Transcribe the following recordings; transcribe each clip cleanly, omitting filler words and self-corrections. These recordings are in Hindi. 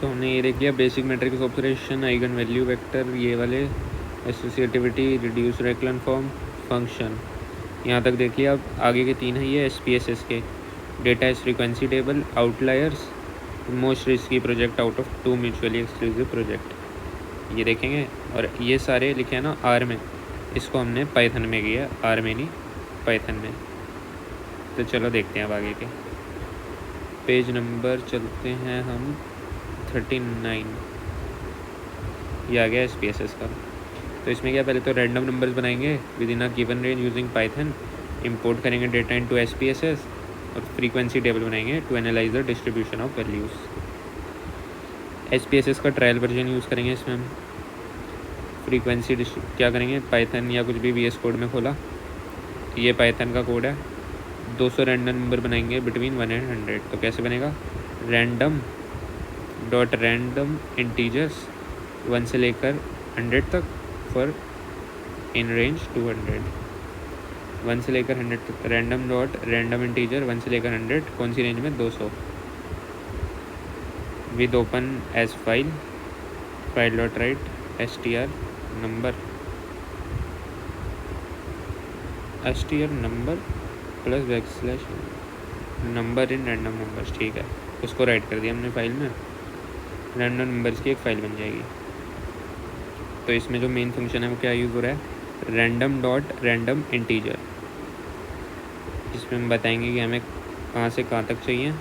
तो हमने ये देख लिया basic matrix operation, eigen value vector, ये वाले, एसोसिएटिविटी, रिड्यूस रेक्लन फॉर्म, फंक्शन, यहाँ तक देख लिया। अब आगे के 3 है ये SPSS के, data is frequency table, outliers, most risky project out of 2 mutually exclusive project, ये देखेंगे। और ये सारे लिखे हैं ना आर में, इसको हमने पाइथन में किया, आर में नहीं पाइथन में। तो चलो देखते हैं अब आगे के पेज नंबर, चलते हैं हम 39, ये आ गया SPSS का। तो इसमें क्या, पहले तो रैंडम नंबर्स बनाएंगे within a given range using Python, import करेंगे डेटा इनटू SPSS, और फ्रीक्वेंसी टेबल बनाएंगे to analyse the distribution of values. SPSS का ट्रायल वर्जन यूज़ करेंगे इसमें हम। फ्रीक्वेंसी क्या करेंगे, पाइथन या कुछ भी VS कोड में खोला, ये पाइथन का कोड है, 200 रैंडम नंबर बनाएंगे बिटवीन 1 and 100। तो कैसे बनेगा, रैंडम डॉट रैंडम इंटीजर्स 1 से लेकर 100 तक फॉर इन रेंज 200, 1 से लेकर 100 तक, रैंडम डॉट रैंडम इंटीजर 1 से लेकर 100, कौन सी रेंज में, 200, with open as file dot write str number plus backslash number in random numbers, ठीक है, उसको राइट कर दिया हमने फाइल में, रैंडम नंबर्स की एक फ़ाइल बन जाएगी। तो इसमें जो मेन फंक्शन है वो क्या यूज़ हो रहा है, रैंडम डॉट रैंडम इंटीजर। इसमें हम बताएंगे कि हमें कहाँ से कहाँ तक चाहिए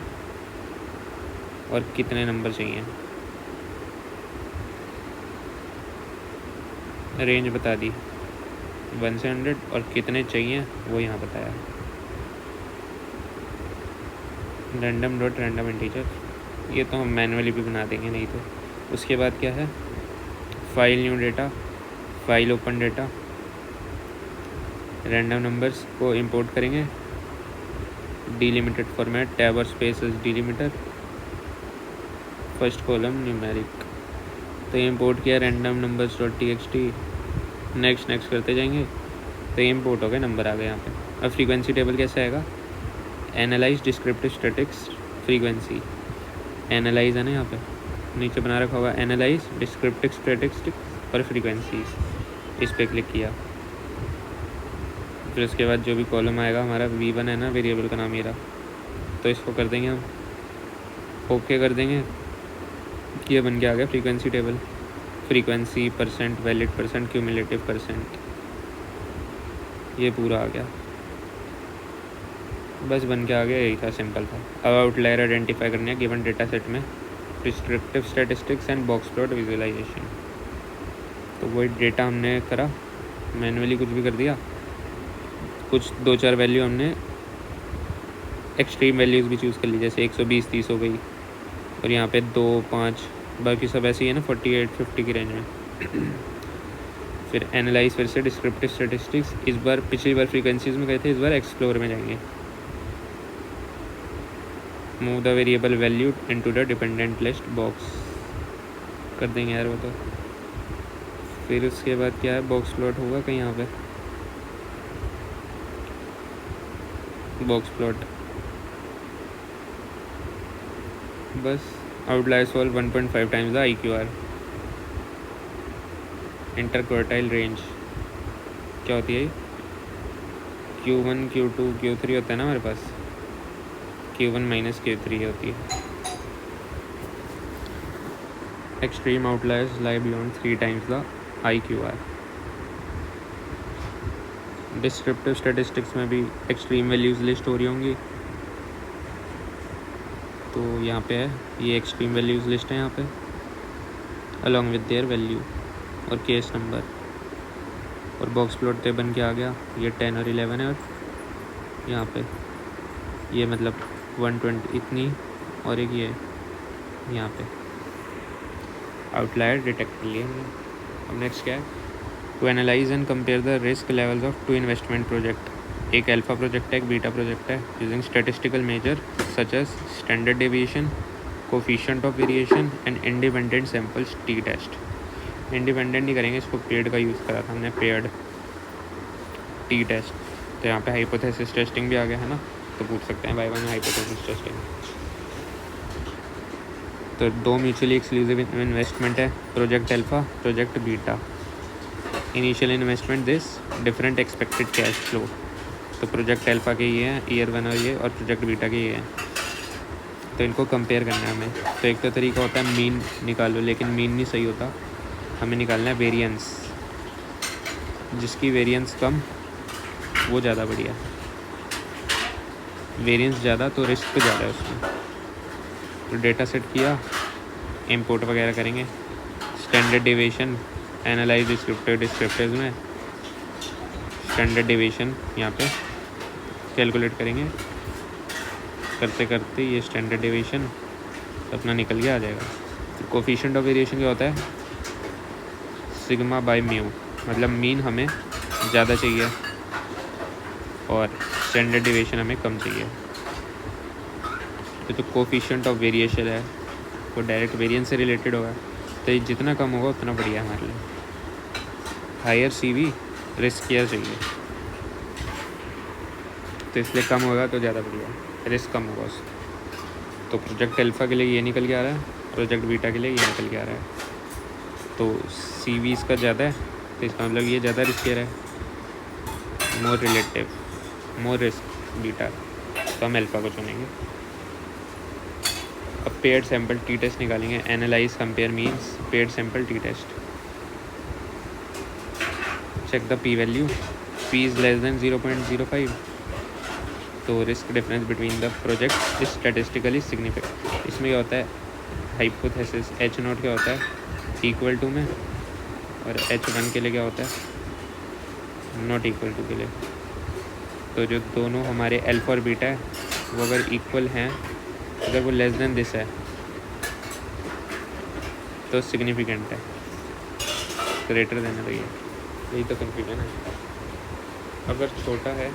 और कितने नंबर चाहिए, रेंज बता दी 1 से 100, और कितने चाहिए वो यहाँ बताया, रैंडम डॉट रैंडम इंटीजर। ये तो हम मैनुअली भी बना देंगे नहीं तो। उसके बाद क्या है, file new data, file open data, random numbers को इंपोर्ट करेंगे, डीलिमिटेड फॉर्मेट, टैब और space delimiter, first column numeric. तो ये इंपोर्ट किया random numbers dot txt, next करते जाएंगे, तो ये इंपोर्ट हो गए, नंबर आ गए यहाँ पे। अब फ्रीक्वेंसी टेबल कैसे आएगा, analyse descriptive statics frequency, analyse है ना यहाँ पे नीचे बना रखा होगा, एनालाइज डिस्क्रिप्टिव स्टैटिस्टिक्स और फ्रीक्वेंसीज, इस पर क्लिक किया। फिर उसके बाद जो भी कॉलम आएगा हमारा V1 है ना, वेरिएबल का नाम मेरा, तो इसको कर देंगे हम ओके कर देंगे, कि ये बन के आ गया frequency table, frequency percent, valid percent, cumulative percent, ये पूरा आ गया, बस बन के आ गया, यही था, सिंपल था। अब आउटलायर आइडेंटिफाई करने गिवन डेटा सेट में, descriptive statistics and box plot visualisation. तो वही डेटा हमने करा, मैनुअली कुछ भी कर दिया, कुछ 2-4 वैल्यू हमने एक्सट्रीम वैल्यूज़ भी चूज़ कर ली, जैसे 120, 30 हो गई, और यहाँ पे 2, 5, बाकी सब ऐसे ही है ना 48, 50 की रेंज में। फिर एनालाइज, फिर से डिस्क्रिप्टिव स्टैटिस्टिक्स, इस बार पिछली बार फ्रीक्वेंसीज में गए थे, इस बार एक्सप्लोर में जाएंगे, move the variable value into the dependent list box कर देंगे यार वो तो। फिर उसके बाद क्या है, बॉक्स प्लॉट होगा कहीं यहाँ पे, बॉक्स प्लॉट, बस outlier solve 1.5 times the IQR, inter quartile range क्या होती है, Q1 Q2 Q3 होता है ना हमारे पास, Q1 माइनस Q3 होती है। Extreme outliers lie beyond 3 times the IQR। Descriptive statistics में भी एक्सट्रीम वैल्यूज़ लिस्ट हो रही होंगी, तो यहाँ पे है, ये एक्सट्रीम वैल्यूज़ लिस्ट है यहाँ पे, अलॉन्ग विद देयर वैल्यू और केस नंबर, और बॉक्स प्लॉट पे बन के आ गया, ये 10 और 11 है, और यहाँ पे ये मतलब 120 इतनी, और एक ये यहाँ पे आउटलायर डिटेक्ट कर लिए हमने। अब नेक्स्ट क्या है, to analyse and compare the risk levels of 2 investment project, एक अल्फा प्रोजेक्ट है, एक बीटा प्रोजेक्ट है, using statistical measure such as standard deviation, coefficient of variation and independent samples t test. Independent नहीं करेंगे, इसको पेयर्ड का यूज़ करा था हमने, पेयर्ड टी टेस्ट। तो यहाँ पे हाइपोथेसिस टेस्टिंग भी आ गया है ना, तो पूछ सकते हैं बाय वन हाइपोथेसिस टेस्टिंग। तो 2 म्यूचुअली एक्सक्लूसिव इन्वेस्टमेंट है, project alpha, project beta. Initial investment this, different expected cash flow. तो प्रोजेक्ट अल्फा के ये हैं ईयर 1 और ये, और प्रोजेक्ट बीटा के ये हैं। तो इनको कंपेयर करना है हमें। तो एक तो तरीका होता है मीन निकालो, लेकिन मीन नहीं सही होता, हमें निकालना है वेरिएंस। जिसकी वेरिएंस कम वो ज़्यादा बढ़िया, वेरिएंस ज़्यादा तो रिस्क ज़्यादा है उसमें। तो डेटा सेट किया, इंपोर्ट वगैरह करेंगे, स्टैंडर्ड डेविएशन एनालाइज डिस्क्रिप्टिव्स में स्टैंडर्ड डेविएशन यहाँ पे कैलकुलेट करेंगे। करते करते ये स्टैंडर्ड डेविएशन अपना निकल के आ जाएगा। तो कोफिशिएंट ऑफ वेरिएशन क्या होता है, सिग्मा बाय म्यू, मतलब मीन हमें ज़्यादा चाहिए और स्टैंडर्ड डेविएशन हमें कम चाहिए। तो कोफिशिएंट ऑफ वेरिएशन है वो डायरेक्ट वेरिएंस से रिलेटेड होगा, तो जितना कम होगा उतना बढ़िया हमारे लिए। हायर CV रिस्कियर चाहिए, तो इसलिए कम होगा तो ज़्यादा बढ़िया, रिस्क कम होगा उसमें। तो प्रोजेक्ट अल्फा के लिए ये निकल के आ रहा है, प्रोजेक्ट बीटा के लिए ये निकल के आ रहा है। तो CV इसका ज़्यादा है, तो इसका मतलब ये ज़्यादा रिस्कियर है, more relative, more risk beta, तो हम अल्फा को चुनेंगे। अब पेयर्ड सैम्पल टी टेस्ट निकालेंगे। Analyse compare means paired sample t test. Check the P value, P is less than 0.05। तो risk difference between the project is statistically significant. इसमें क्या होता है, हाइपोथेसिस H0 क्या होता है इक्वल टू में, और H1 के लिए क्या होता है नॉट इक्वल टू के लिए। तो जो दोनों हमारे अल्फा और बीटा है वो अगर इक्वल हैं, अगर वो लेस देन दिस है तो सिग्निफिकेंट है, ग्रेटर देन है, तो यही तो कन्फ्यूजन है। अगर छोटा है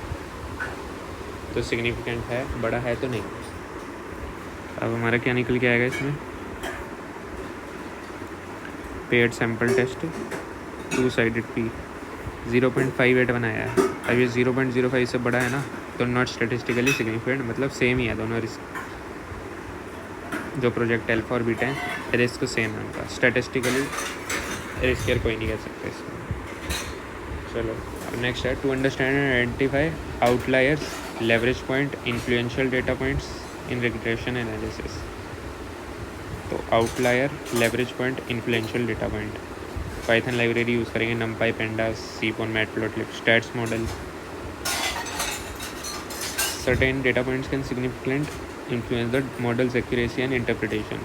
तो सिग्निफिकेंट है, बड़ा है तो नहीं। अब हमारा क्या निकल के आएगा इसमें, paired sample test 2 sided P 0.58 बनाया है। अब ये 0.05 से बड़ा है ना, तो नॉट स्टैटिस्टिकली सिग्निफिकेंट, मतलब सेम ही है दोनों रिस्क। जो प्रोजेक्ट अल्फा और बीटा है रिस्क सेम है उनका, स्टैटिस्टिकली रिस्कियर कोई नहीं कह सकते इसमें। चलो अब नेक्स्ट है to understand and identify outliers, leverage point, influential data points in regression analysis. तो outlier, leverage point, influential data point. Python library use करेंगे, numpy, pandas, cpon, matplotlib, stats model। Certain data points can significantly influence the model's accuracy and interpretation.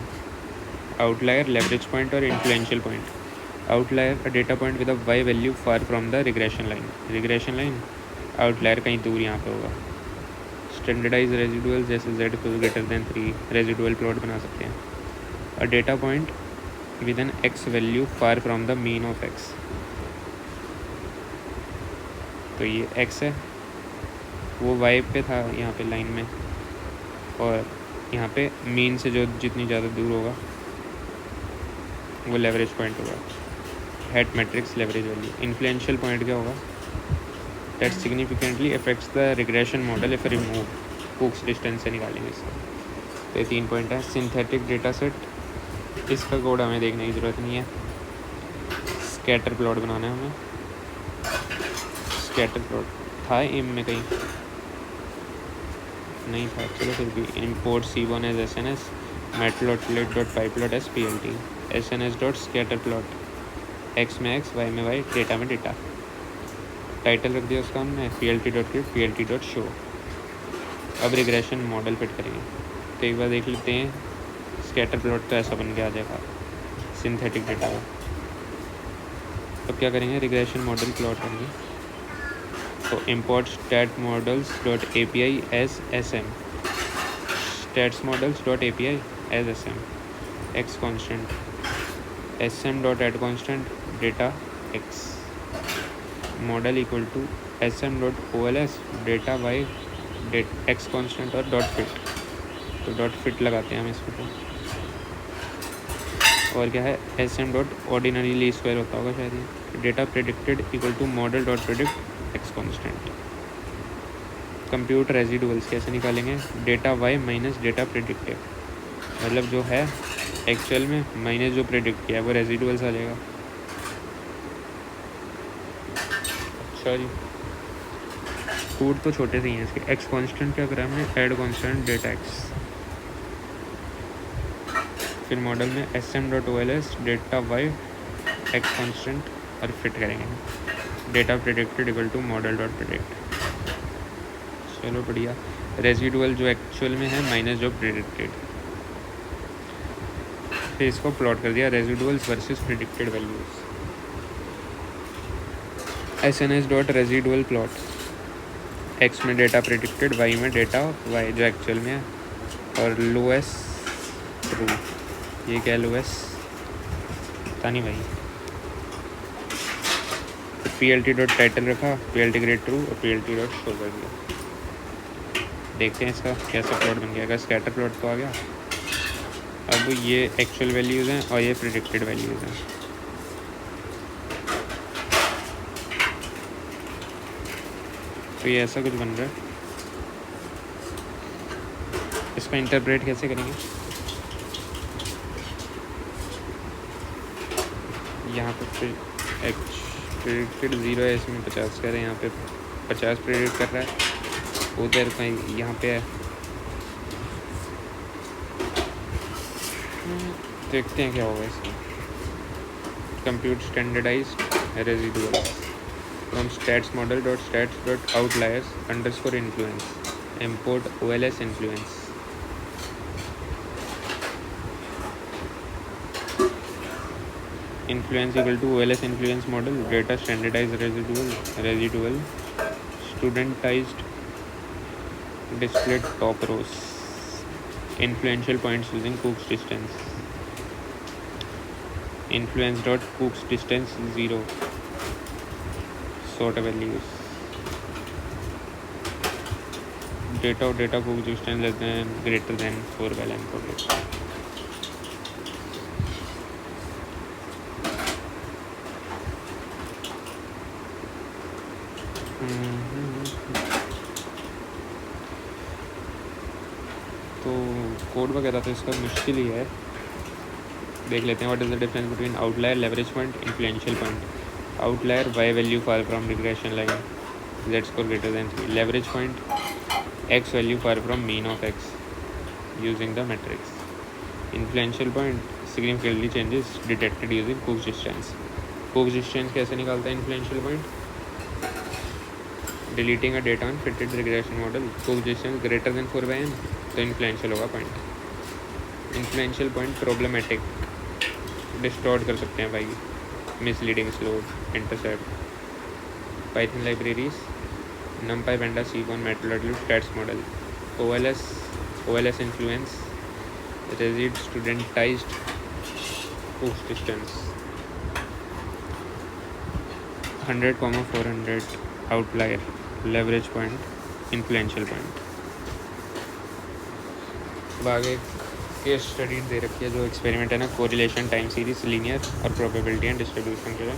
Outlier, leverage point और influential point. Outlier, a data point with a y value far from the regression line. Regression line, outlier कहीं दूर यहाँ पे होगा। Standardized residuals जैसे z greater than 3 residual plot बना सकते हैं। A data point with an x value far from the mean of x। तो ये x है, वो y पे था यहाँ पे लाइन में, और यहाँ पे मीन से जो जितनी ज़्यादा दूर होगा वो लेवरेज पॉइंट होगा। Hat matrix leverage value. Influential point क्या होगा, that significantly affects the regression model if remove. Cook's distance से निकालेंगे इसका। तो ये 3 पॉइंट है। सिंथेटिक डेटा सेट, इसका कोड हमें देखने की ज़रूरत नहीं है। स्कैटर प्लॉट बनाना है हमें। स्कैटर प्लॉट था एम में कहीं नहीं था, चलो फिर भी। Import C1 as SNS matplotlib.pyplot as plt sns.scatterplot, x में x, y में y, डेटा में डेटा। टाइटल रख दिया उसका हमने plt.clip plt.show। अब रिग्रेशन मॉडल फिट करेंगे। तो एक बार देख लेते हैं, स्कैटर प्लॉट तो ऐसा बन के आ जाएगा सिंथेटिक डेटा का। अब क्या करेंगे, रिग्रेशन मॉडल प्लॉट करेंगे। तो import statmodels.api as sm, statsmodels.api as sm, x constant, sm.add constant, data x, model equal to sm.ols, data y, x constant और dot fit। तो dot fit लगाते हैं हम इसमें। तो और क्या है, sm.ordinary लीस्ट स्क्वायर होता होगा शायद ये। Data predicted equal to model dot predict X constant. Compute residuals कैसे निकालेंगे, data y minus data predictive, मतलब जो है एक्चुअल में मैंने जो प्रेडिक्ट किया है वो रेजिडुअल्स आ जाएगा। अच्छा जी, कोड तो छोटे से ही हैं इसके। एक्स कांस्टेंट क्या करा हमने, ऐड कांस्टेंट डेटा एक्स, फिर मॉडल में sm.ols data Y X constant और फिट करेंगे data predicted equal to model dot predict. चलो बढ़िया। रेजिडुअल जो एक्चुअल में है माइनस जो प्रेडिक्टेड, फिर इसको प्लॉट कर दिया residuals versus predicted values. SNS dot residual plot, X में डेटा प्रेडिक्टेड, वाई में डेटा वाई जो एक्चुअल में है, और लोएस ट्रू। ये क्या है लोएस, पता नहीं भाई। PLT डॉट टाइटल रखा, PLT ग्रेड ट्रू और PLT डॉट शो कर दिया। देखते हैं इसका कैसा प्लॉट बन गया। स्कैटर प्लॉट तो आ गया। अब ये एक्चुअल वैल्यूज़ हैं और ये प्रेडिक्टेड वैल्यूज़ हैं। तो ये ऐसा कुछ बन रहा है। इसका इंटरप्रेट कैसे करेंगे, यहाँ पे प्रेडिक्टेड 0 है, इसमें 50 कर रहे हैं, यहाँ पे 50 प्रेडिक्ट कर रहा है, उधर कहीं यहाँ पे है। देखते हैं क्या होगा इसमें। Compute standardized residual from stats model dot stats dot outliers underscore influence, import OLS influence. Influence equal to OLS influence model data standardize residual studentized displayed top rows, influential points using Cook's distance, influence dot Cook's distance 0, sort values, data or data Cook's distance less than greater than 4 by length of it. तो कोड वगैरह तो इसका मुश्किल ही है। देख लेते हैं what is the difference between outlier, leverage point, influential point. Outlier Y value far from regression line, Z score greater than 3। Leverage point X value far from mean of X using the matrix. Influential point significantly changes detected using Cook's distance. Cook's distance कैसे निकालता है influential point, deleting a data on fitted regression model. कुक्स distance greater than 4 by n तो इन्फ्लुएंशियल होगा point. Influential point problematic, distort कर सकते हैं भाई, misleading, slope, intercept. Python libraries numpy, pandas, seaborn, matplotlib, stats model। OLS influence resid studentized Cook's distance 100,400 outlier, leverage point, influential point. अब आगे केस स्टडी दे रखी है जो एक्सपेरिमेंट है ना, कोरिलेशन, टाइम सीरीज, लीनियर और प्रोबेबिलिटी एंड डिस्ट्रीब्यूशन के लिए।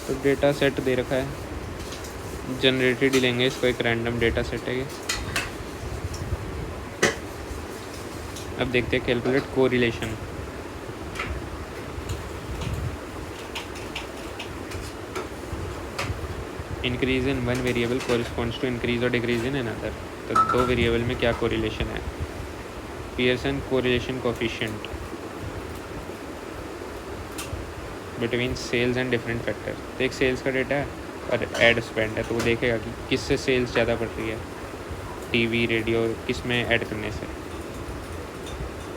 तो डेटा सेट दे रखा है, जनरेटेड ही लेंगे इसको, एक रैंडम डेटा सेट है ये। अब देखते हैं calculate correlation. Increase in one variable corresponds to increase और डिक्रीज इन अनदर। तो दो वेरिएबल में क्या कोरिलेशन है, Pearson correlation coefficient between sales and different factor. तो एक सेल्स का डेटा है और एड स्पेंड है, तो वो देखेगा कि किससे सेल्स ज़्यादा बढ़ रही है, टीवी, रेडियो, किस में ऐड करने से।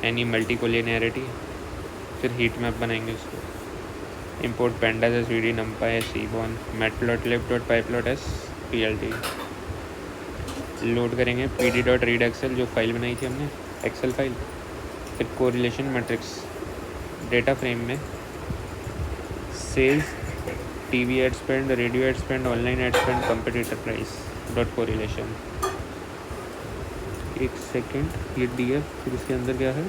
एनी मल्टी कोलिनियरिटी, फिर हीट मैप बनाएंगे उसको। Import pandas as vd, numpy as seaborn, matplotlib dot pyplot as plt। Load करेंगे pd डॉट रीड एक्सेल, जो फाइल बनाई थी हमने, एक्सेल फाइल। फिर कोरिलेशन मैट्रिक्स, डेटा फ्रेम में sales, TV ad spend, radio ad spend, online ad spend, competitor price dot correlation. एक सेकेंड, ये df, फिर इसके अंदर क्या है,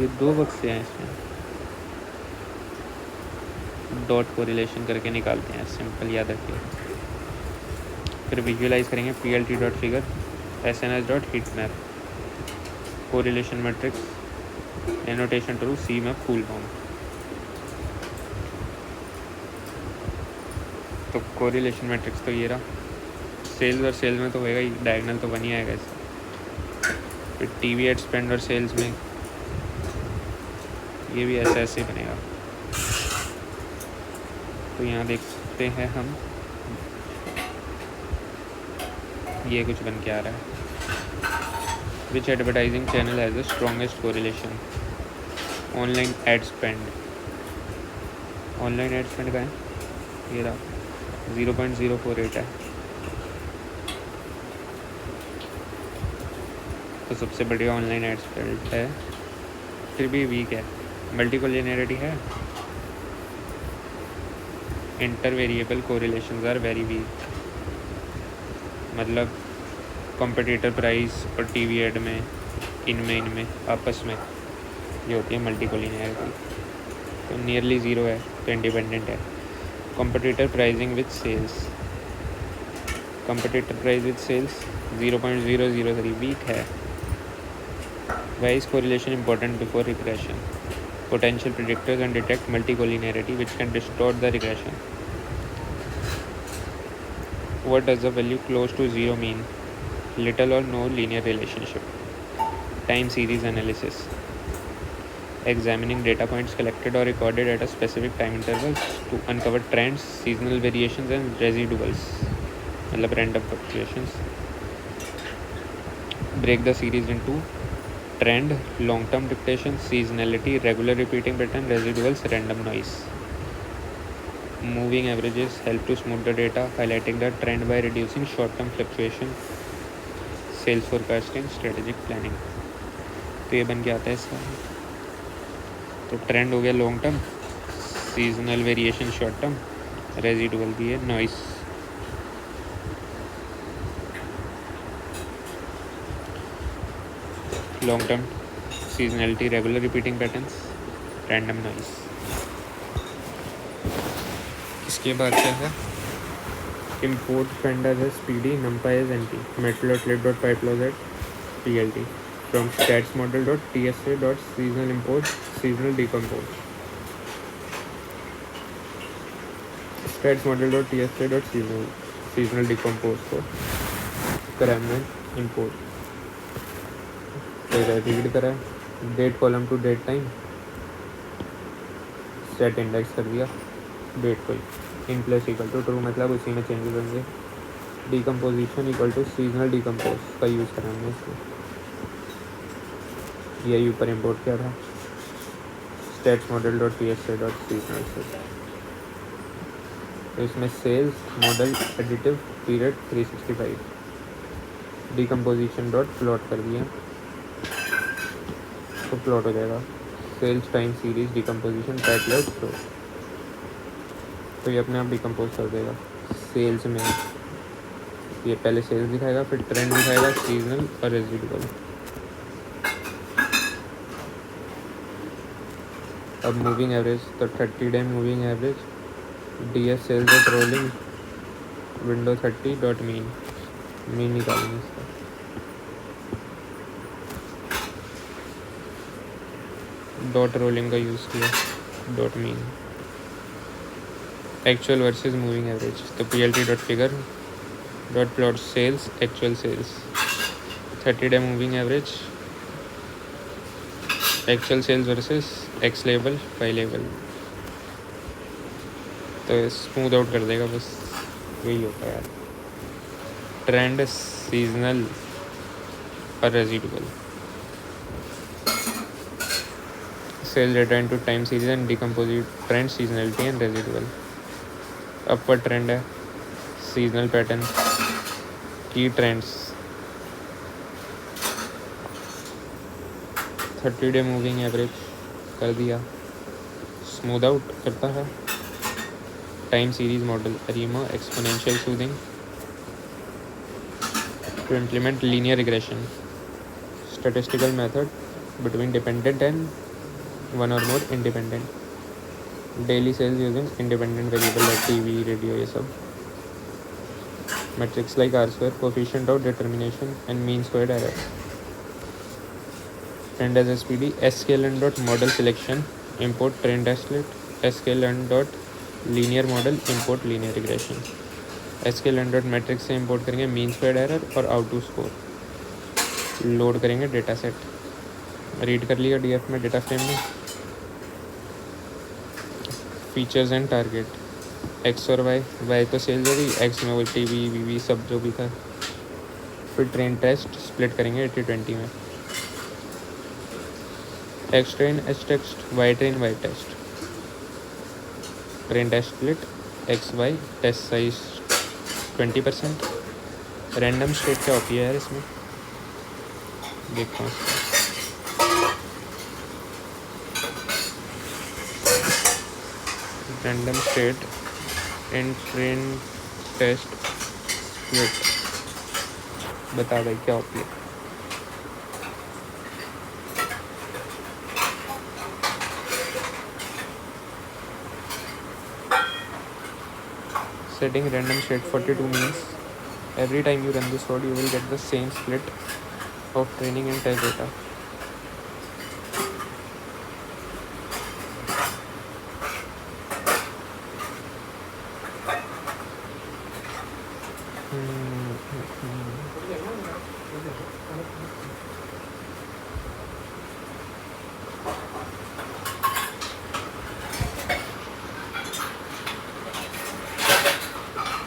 ये दो बक्से हैं इसमें, डॉट कोरिलेशन करके निकालते हैं, सिंपल याद रखिए। फिर विजुअलाइज करेंगे plt dot figure, SNS dot heat map, correlation matrix, annotation to see में फुल फॉर्म। तो कोरिलेशन मैट्रिक्स तो ये रहा। सेल्स और सेल्स में तो होएगा ही, डायगोनल तो बन ही आएगा इसका। फिर टीवी एड स्पेंड और सेल्स में ये भी ऐसे ही बनेगा। तो यहाँ देखते हैं हम, ये कुछ बन के आ रहा है। Which advertising channel has the strongest correlation? Online ad spend. Online ad spend का है ये रहा, 0.048 है। तो सबसे बढ़िया ऑनलाइन एड स्पेंड है, फिर भी वीक है। मल्टीकोलिनियरिटी है। Inter variable correlations are very weak. मतलब कॉम्पिटिटर प्राइस और टीवी एड में इनमें आपस में जो होती है मल्टीकोलिनियरिटी, तो नियरली ज़ीरो है, तो इंडिपेंडेंट है। Competitor pricing with sales, competitor price with sales 0.003 weak है। Why is correlation important before regression? Potential predictors and detect multicollinearity which can distort the regression. What does a value close to zero mean? Little or no linear relationship. Time series analysis. Examining data points collected or recorded at a specific time intervals to uncover trends, seasonal variations and residuals. मतलब random fluctuations. Break the series into trend, long-term dictation, seasonality, regular repeating pattern, residuals, random noise. Moving averages help to smooth the data, highlighting the trend by reducing short-term fluctuation. Sales forecasting, strategic planning. तो ये बन के आता है इसका। तो ट्रेंड हो गया long term, seasonal variation short term, residual भी है noise. Long term seasonality, regular repeating patterns, random noise. इसके बाद क्या है? import pandas as pd, numpy as np, matplotlib.pyplots at plt, from statsmodel.tsa.seasonal import, seasonal decompose, statsmodel.tsa.seasonal, seasonal decompose को करा हमने import। रीड करा, date column to date time, set index कर दिया डेट को, in plus equal to true, मतलब उसी में चेंजेस होंगे। Decomposition equal to seasonal decompose का यूज़ करा हमने इसमें, यही ऊपर इंपोर्ट किया था statsmodel.tsa.seasonal से। तो इसमें sales model additive period 365, decomposition dot plot कर दिया तो प्लॉट हो जाएगा। सेल्स टाइम सीरीज डिकम्पोजिशन पैटलेट प्लॉट, तो ये अपने आप डिकम्पोज कर देगा। सेल्स में ये पहले सेल्स दिखाएगा, फिर ट्रेंड दिखाएगा, सीजनल और रेजिडुअल। अब मूविंग एवरेज, तो 30 day moving average, D S sales dot rolling, window 30 dot mean, mean निकालेंगे इसका। डॉट रोलिंग का यूज़ किया, dot mean. Actual versus moving average, तो P L T dot figure dot plot sales actual sales, 30 day moving average, actual sales versus X label Y label. तो स्मूथ आउट कर देगा, बस यही होता है यार। ट्रेंड, सीजनल और residual. Sale data into time series and decompose it trend, seasonality and residual. Upward trend है, seasonal pattern, key trends, 30 day moving average कर दिया, स्मूथ आउट करता है। Time series model, ARIMA exponential smoothing to implement linear regression, statistical method between dependent and one or more independent, daily sales using independent variable like TV, radio, ये सब। metrics like R square, coefficient of determination and mean squared error. and as SPD sklearn dot model selection import train dashlet sklearn dot linear model import linear regression sklearn dot matrix से import करेंगे मीन स्क्वायर्ड एरर और आउट टू स्कोर लोड करेंगे डेटा सेट रीड कर लिया DF में डेटा फ्रेम में फीचर्स एंड टारगेट एक्स और वाई तो सेल्स हो गई एक्स में वो टीवी वीवी सब जो भी था फिर ट्रेन टेस्ट स्प्लिट करेंगे 80-20 में X train H test Y train Y test train test split X Y test size 20%। Random state क्या होती है यार इसमें देखता हूँ random state in train test split बता भाई क्या होती है। Setting random state 42 means every time you run this code you will get the same split of training and test data.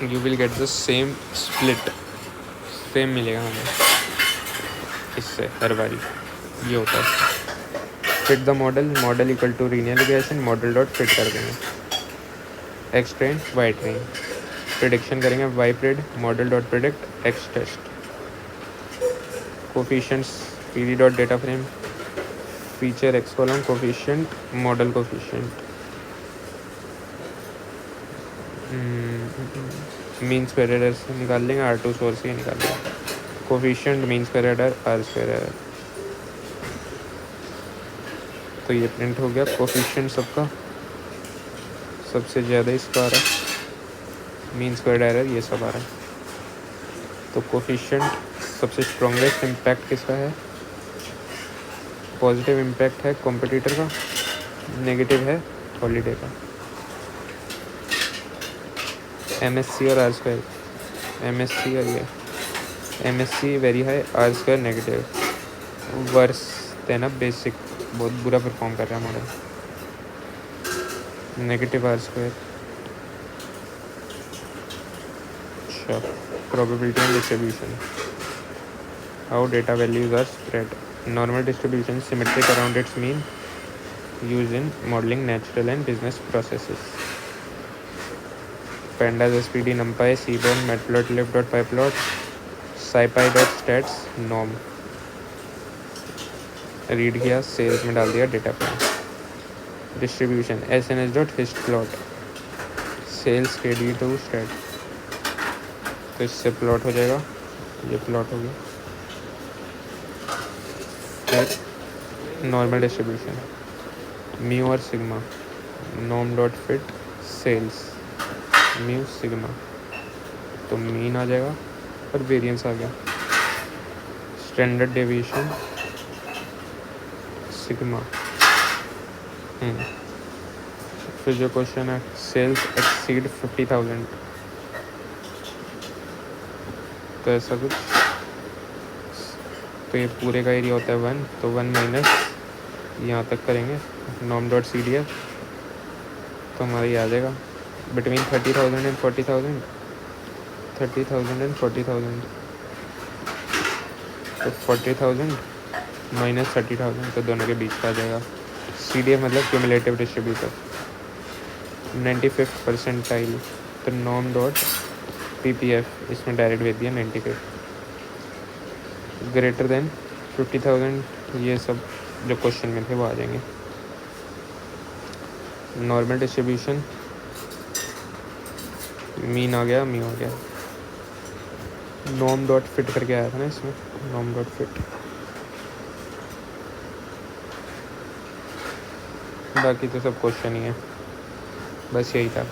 You will get the same split same मिलेगा हमें इससे हर बारी ये होता है। Fit the model equal to linear regression model dot fit कर देंगे X train Y train prediction करेंगे Y pred model dot predict X test coefficients PD dot data frame feature X column coefficient model coefficient mean square error से निकाल लेंगे R2 सोर्स से निकाल लेंगे coefficient mean square error R square error तो ये प्रिंट हो गया कोफिशिएंट सबका सबसे ज़्यादा इसका आ रहा है मीन स्क्वायर एरर ये सब आ रहा है। तो कोफिशिएंट सबसे स्ट्रॉन्गेस्ट इम्पैक्ट किसका है पॉजिटिव इम्पैक्ट है कॉम्पिटिटर का नेगेटिव है हॉलीडे का MSC और R स्क्वायर MSC और ये MSC very high R square negative worse देना बेसिक बहुत बुरा परफॉर्म कर रहा है मॉडल नेगेटिव R स्क्वायर। अच्छा probability and distribution how data values are spread normal distribution symmetric around its mean use in modelling natural and business processes pandas SPD numpy seaborn matplotlib dot pyplot scipy dot stats norm read किया सेल्स में डाल दिया data frame distribution SNS dot hist plot sales KD to stat तो इससे प्लॉट हो जाएगा ये प्लॉट हो गया। फिर नॉर्मल डिस्ट्रीब्यूशन म्यू और sigma norm dot fit sales mu sigma तो मीन आ जाएगा और वेरिएंस आ गया स्टैंडर्ड डेविएशन सिग्मा। फिर जो क्वेश्चन है सेल्स एक्सीड 50,000 तो ऐसा कुछ तो ये पूरे का एरिया होता है 1 तो 1 माइनस यहाँ तक करेंगे नॉर्म डॉट CDF तो हमारा ये आ जाएगा between 30,000 and 40,000 30,000 and 40,000 तो 40,000 माइनस 30,000 तो दोनों के बीच का आ जाएगा CDF मतलब क्यूमुलेटिव डिस्ट्रीब्यूटर 95th परसेंटाइल तो नॉर्म डॉट PPF इसमें डायरेक्ट भेज दिया 95 ग्रेटर देन 50,000 ये सब जो क्वेश्चन में थे वो आ जाएंगे। नॉर्मल डिस्ट्रीब्यूशन मीन आ गया म्यू आ गया नॉर्म डॉट फिट करके आया था ना इसमें नॉर्म डॉट फिट बाकी तो सब क्वेश्चन ही है बस यही था।